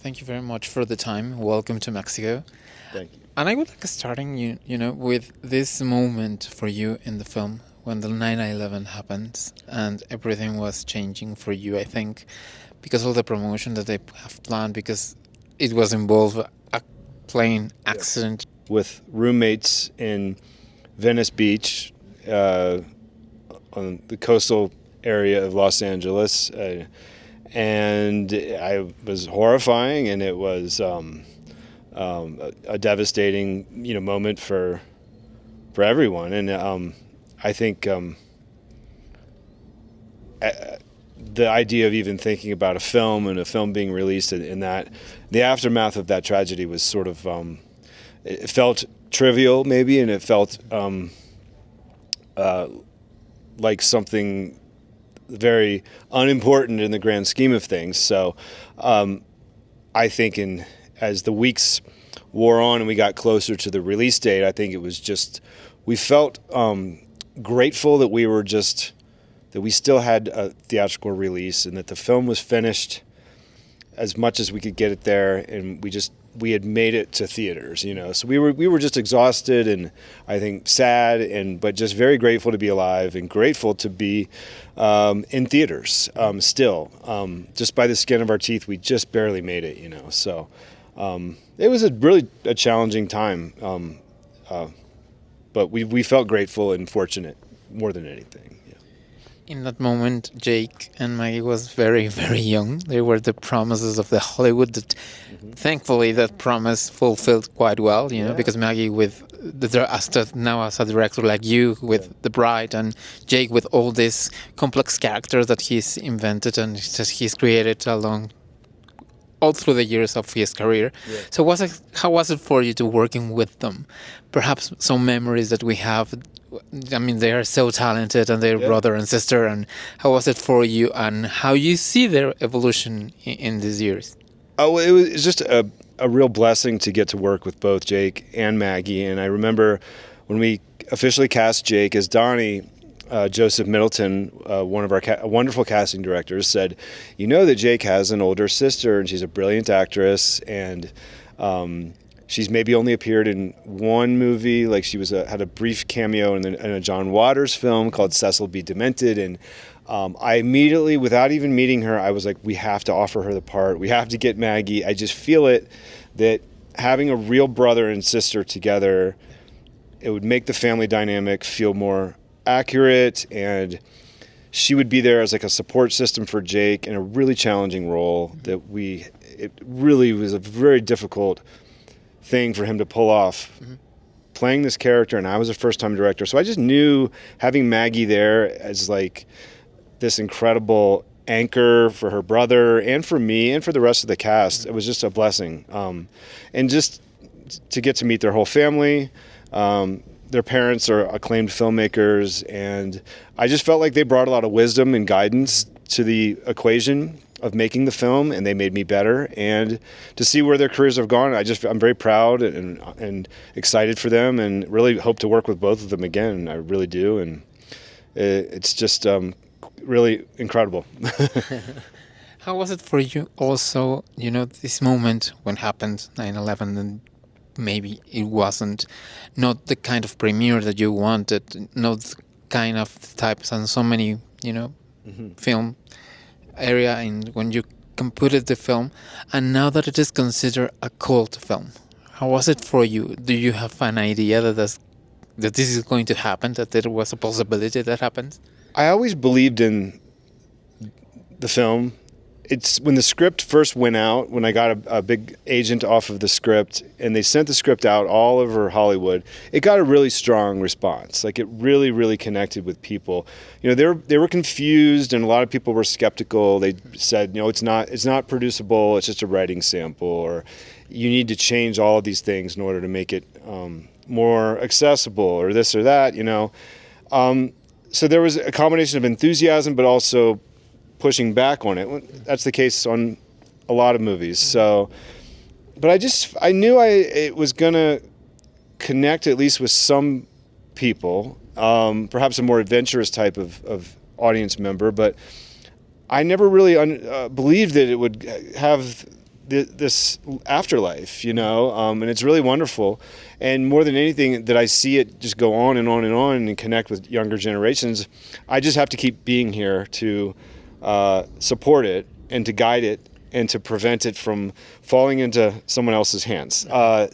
Thank you very much for the time. Welcome to Mexico. Thank you. And I would like starting with this moment for you in the film when the 9/11 happened and everything was changing for you, I think, because of the promotion that they have planned, because it was involved a plane accident. With roommates in Venice Beach, on the coastal area of Los Angeles, and I was horrifying, and it was a devastating, moment for everyone. And I think the idea of even thinking about a film and a film being released in that, the aftermath of that tragedy was sort of, it felt trivial maybe, and it felt like something very unimportant in the grand scheme of things. So I think as the weeks wore on and we got closer to the release date, I think it was just, we felt grateful that that we still had a theatrical release and that the film was finished as much as we could get it there, and we had made it to theaters, So we were just exhausted and I think sad, but just very grateful to be alive and grateful to be in theaters still. Just by the skin of our teeth, we just barely made it, So it was a challenging time, but we felt grateful and fortunate more than anything. In that moment, Jake and Maggie was very, very young. They were the promises of the Hollywood that, thankfully, that promise fulfilled quite well, because Maggie now as a director like you with The Bride, and Jake with all these complex characters that he's invented and that he's created all through the years of his career. Yeah. So how was it for you to working with them? Perhaps some memories that we have. I mean, they are so talented, and they're brother and sister. And how was it for you, and how you see their evolution in these years? Oh, it was just a real blessing to get to work with both Jake and Maggie. And I remember when we officially cast Jake as Donnie, Joseph Middleton, one of our wonderful casting directors, said, that Jake has an older sister, and she's a brilliant actress, and she's maybe only appeared in one movie, like she had a brief cameo in a John Waters film called Cecil B. Demented, and I immediately, without even meeting her, I was like, we have to offer her the part. We have to get Maggie. I just feel it, that having a real brother and sister together, it would make the family dynamic feel more accurate, and she would be there as like a support system for Jake in a really challenging role it really was a very difficult thing for him to pull off, playing this character, and I was a first-time director, so I just knew having Maggie there as like this incredible anchor for her brother and for me and for the rest of the cast, it was just a blessing, and just to get to meet their whole family. Their parents are acclaimed filmmakers, and I just felt like they brought a lot of wisdom and guidance to the equation of making the film, and they made me better. And to see where their careers have gone, I'm very proud and excited for them, and really hope to work with both of them again. I really do, and it's just really incredible. How was it for you also, this moment when happened 9/11, and maybe it wasn't not the kind of premiere that you wanted, not the kind of types and so many, film area, and when you computed the film, and now that it is considered a cult film, how was it for you? Do you have an idea that this is going to happen, that there was a possibility that happens? I always believed in the film. It's when the script first went out, when I got a big agent off of the script, and they sent the script out all over Hollywood, it got a really strong response. Like, it really, really connected with people. They were confused, and a lot of people were skeptical. They said, it's not producible, it's just a writing sample, or you need to change all of these things in order to make it more accessible, or this or that, So there was a combination of enthusiasm, but also pushing back on it. That's the case on a lot of movies. So, but I knew it was gonna connect at least with some people, perhaps a more adventurous type of audience member. But I never really believed that it would have this afterlife, and it's really wonderful. And more than anything, that I see it just go on and on and on and connect with younger generations. I just have to keep being here to support it and to guide it and to prevent it from falling into someone else's hands.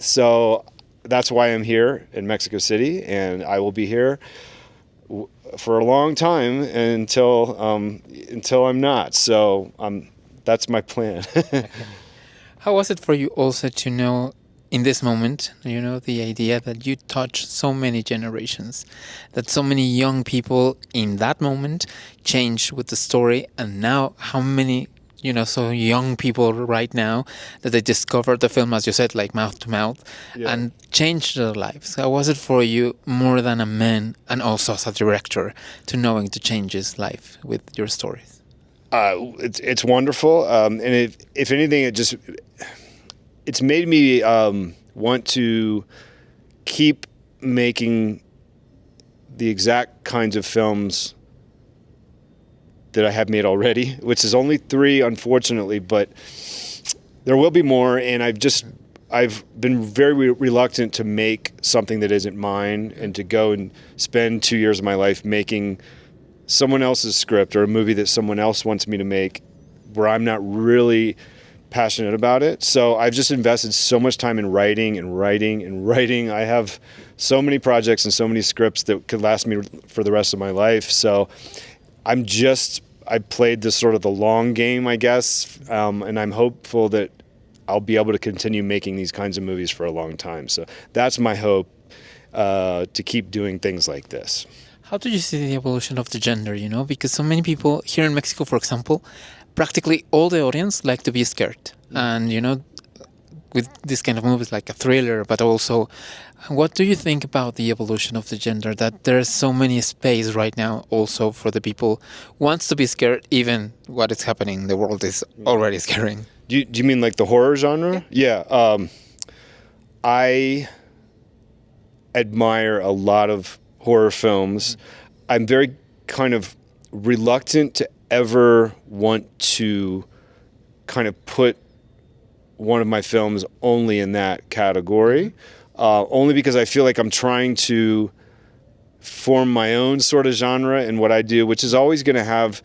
So that's why I'm here in Mexico City, and I will be here for a long time until I'm not. So that's my plan. How was it for you also to know in this moment, the idea that you touch so many generations, that so many young people in that moment changed with the story, and now how many, so young people right now that they discovered the film, as you said, like mouth to mouth, and changed their lives. How was it for you, more than a man and also as a director, to knowing to change his life with your stories? It's wonderful, and if anything, it's made me want to keep making the exact kinds of films that I have made already, which is only 3, unfortunately, but there will be more. And I've been very reluctant to make something that isn't mine, and to go and spend 2 years of my life making someone else's script or a movie that someone else wants me to make where I'm not really passionate about it. So I've just invested so much time in writing and writing and writing. I have so many projects and so many scripts that could last me for the rest of my life. So I played this sort of the long game, I guess, and I'm hopeful that I'll be able to continue making these kinds of movies for a long time. So that's my hope, to keep doing things like this. How do you see the evolution of the gender, Because so many people here in Mexico, for example, practically all the audience like to be scared. And, with this kind of movies like a thriller, but also, what do you think about the evolution of the gender? That there's so many space right now also for the people who wants to be scared, even what is happening in the world is already scaring. Do you mean like the horror genre? Yeah. I admire a lot of horror films. I'm very kind of reluctant to ever want to kind of put one of my films only in that category, only because I feel like I'm trying to form my own sort of genre in what I do, which is always going to have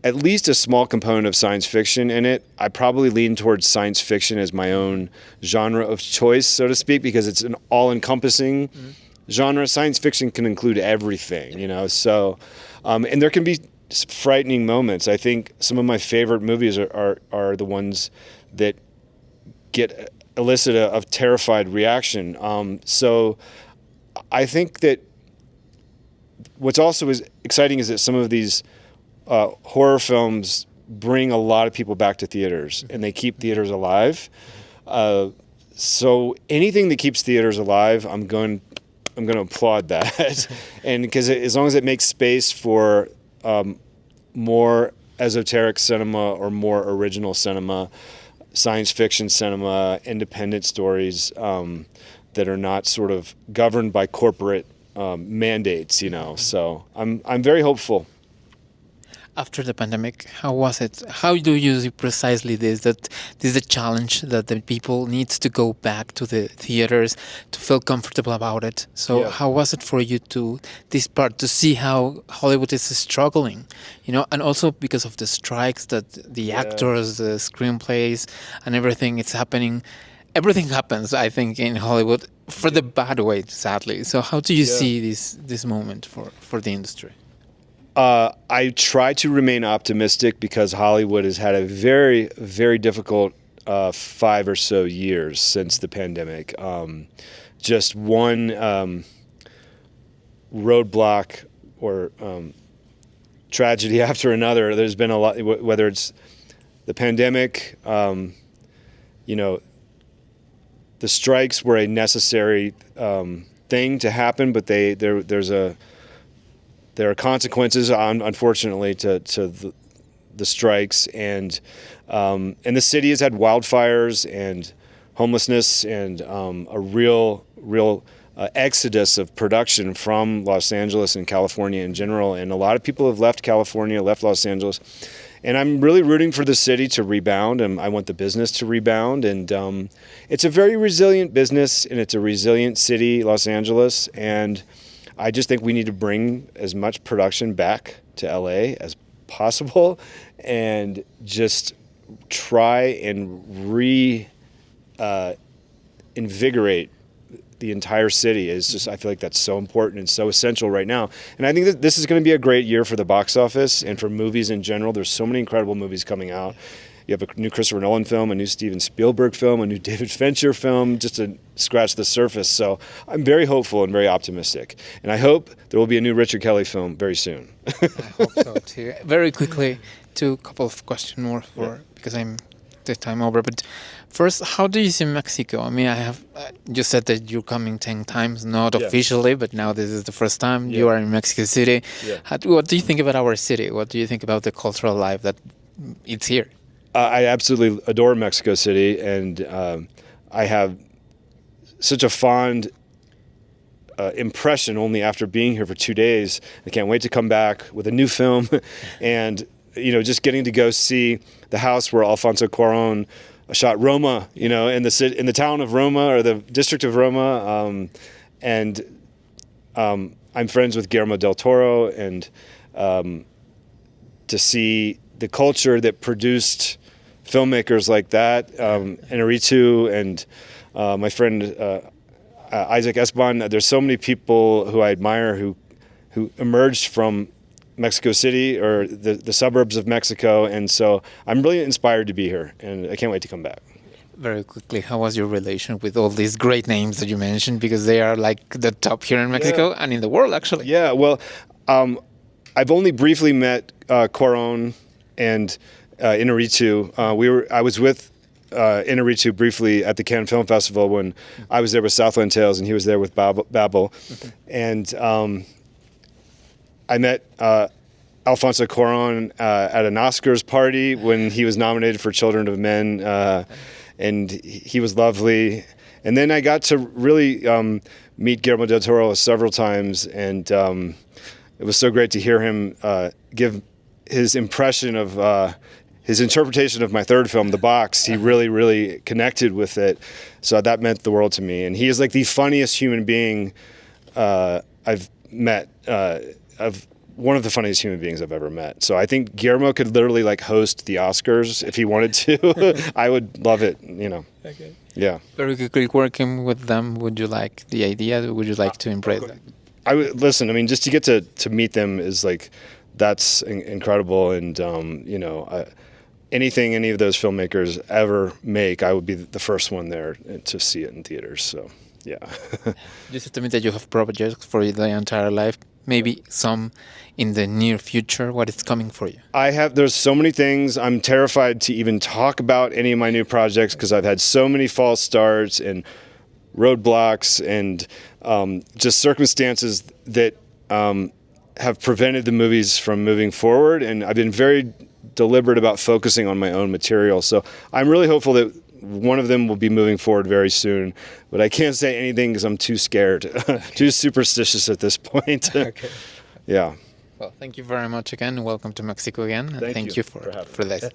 at least a small component of science fiction in it. I probably lean towards science fiction as my own genre of choice, so to speak, because it's an all-encompassing genre. Science fiction can include everything, so, and there can be frightening moments. I think some of my favorite movies are the ones that elicit a terrified reaction. So I think that what's also exciting is that some of these horror films bring a lot of people back to theaters, and they keep theaters alive. So anything that keeps theaters alive, I'm going to applaud that. And because as long as it makes space for more esoteric cinema or more original cinema, science fiction cinema, independent stories that are not sort of governed by corporate mandates, So I'm very hopeful. After the pandemic, how was it? How do you see precisely this? That this is a challenge that the people needs to go back to the theaters to feel comfortable about it. So how was it for you to see how Hollywood is struggling, and also because of the strikes that the actors, the screenplays, and everything it's happening. Everything happens, I think, in Hollywood for the bad way, sadly. So how do you see this moment for the industry? I try to remain optimistic because Hollywood has had a very, very difficult 5 or so years since the pandemic. Just one roadblock or tragedy after another. There's been a lot, whether it's the pandemic, the strikes were a necessary thing to happen, but there are consequences, unfortunately, to the strikes, and the city has had wildfires and homelessness and a real exodus of production from Los Angeles and California in general. And a lot of people have left California, left Los Angeles, And I'm really rooting for the city to rebound, and I want the business to rebound. And it's a very resilient business, and it's a resilient city, Los Angeles. And I just think we need to bring as much production back to LA as possible, and just try and invigorate the entire city. Is just, I feel like that's so important and so essential right now. And I think that this is going to be a great year for the box office and for movies in general. There's so many incredible movies coming out. You have a new Christopher Nolan film, a new Steven Spielberg film, a new David Fincher film, just to scratch the surface. So I'm very hopeful and very optimistic. And I hope there will be a new Richard Kelly film very soon. I hope so too. Very quickly, a couple of questions more because I'm the time over. But first, how do you see Mexico? I mean, you said that you're coming 10 times, not officially, but now this is the first time you are in Mexico City. Yeah. What do you think about our city? What do you think about the cultural life that it's here? I absolutely adore Mexico City, and I have such a fond impression only after being here for 2 days. I can't wait to come back with a new film, and just getting to go see the house where Alfonso Cuarón shot Roma, in the town of Roma, or the district of Roma, and I'm friends with Guillermo del Toro, and to see the culture that produced filmmakers like that, Iñárritu and my friend Isaac Esban. There's so many people who I admire who emerged from Mexico City or the suburbs of Mexico, and so I'm really inspired to be here, and I can't wait to come back. Very quickly, how was your relation with all these great names that you mentioned? Because they are like the top here in Mexico and in the world, actually. Yeah, well, I've only briefly met Cuarón and Iñárritu. I was with Iñárritu briefly at the Cannes Film Festival when I was there with Southland Tales and he was there with Babel. And I met Alfonso Cuarón at an Oscars party when he was nominated for Children of Men, and he was lovely. And then I got to really meet Guillermo del Toro several times, and it was so great to hear him give his impression of his interpretation of my third film, The Box. He really, really connected with it. So that meant the world to me. And he is like the funniest human being I've met, one of the funniest human beings I've ever met. So I think Guillermo could literally like host the Oscars if he wanted to. I would love it, Okay. Yeah. Very quickly, working with them, would you like the idea? Would you like to embrace that? I would listen. I mean, just to get to meet them is like, that's incredible. And anything any of those filmmakers ever make, I would be the first one there to see it in theaters. So yeah. You said to me that you have projects for the entire life. Maybe some in the near future. What is coming for you? There's so many things. I'm terrified to even talk about any of my new projects because I've had so many false starts and roadblocks and just circumstances that have prevented the movies from moving forward. And I've been very deliberate about focusing on my own material. So I'm really hopeful that one of them will be moving forward very soon, but I can't say anything because I'm too scared, too superstitious at this point. Okay. Yeah. Well, thank you very much again. Welcome to Mexico again. And thank you for this.